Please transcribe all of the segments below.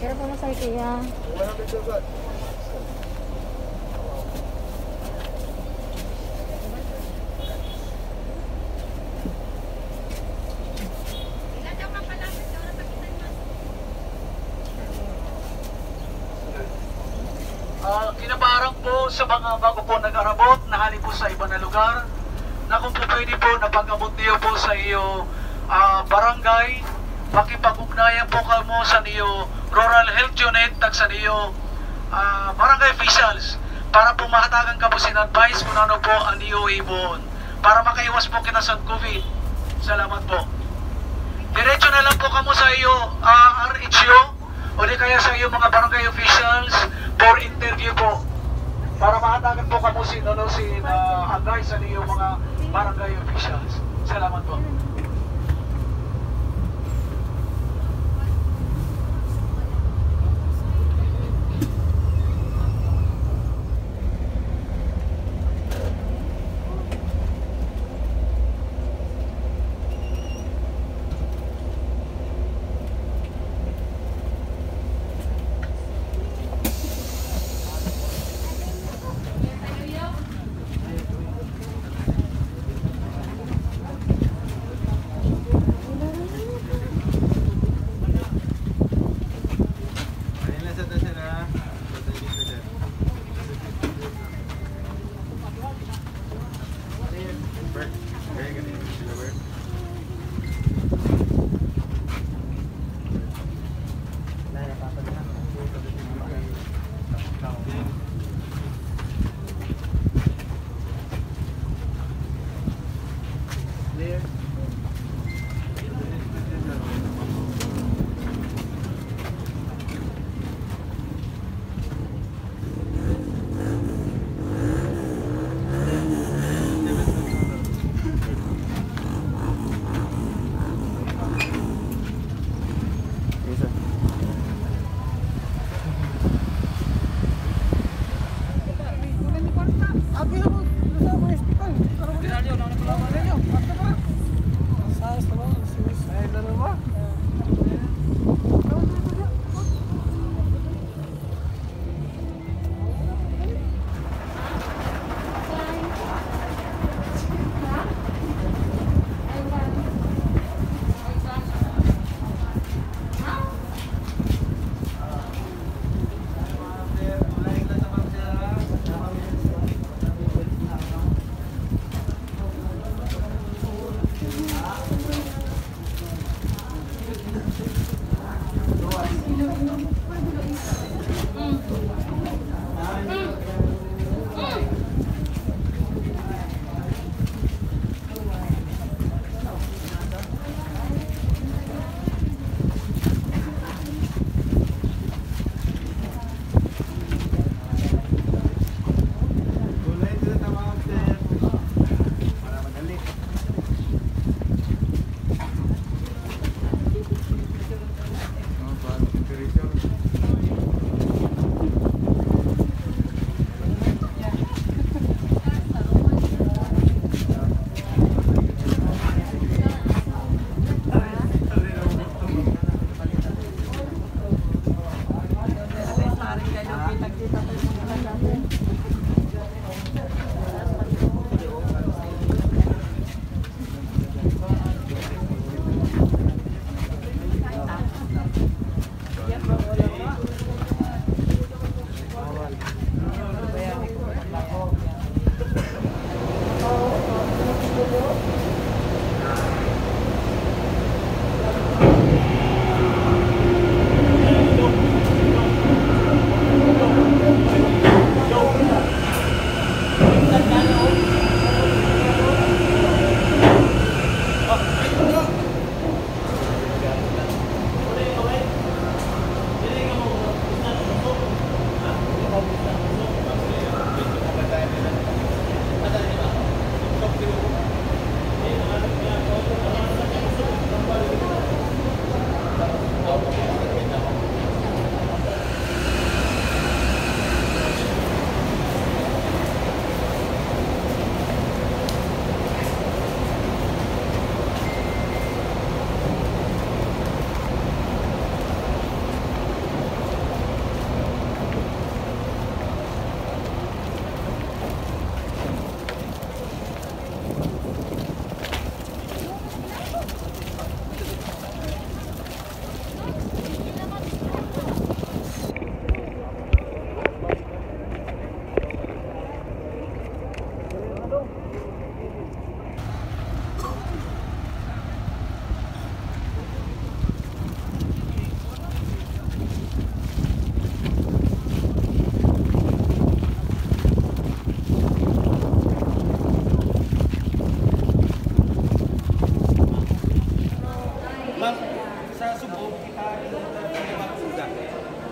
Careful mo sa IKEA. Kinabarang po sa mga bago po nag-arabot na hali po sa iba na lugar na kung po pwede po napag-abot niyo po sa iyo barangay, makipag-ugnayan po kamo sa niyo Rural Health Unit at sa niyo barangay officials para po mahatagan ka po sin-advise kung ano po ang niyo ibon para makaiwas po kita sa COVID. Salamat po. Diretso na lang po kamo sa iyo RHO o di kaya sa iyo mga barangay officials for interview po para mahatagan po kamo sin-advise sa niyo mga barangay officials. Salamat po. Para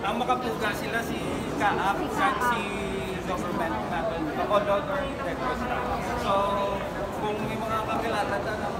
ang makapuga sila si Kaap at si government natin, o Directors. So, kung may mga kakilala na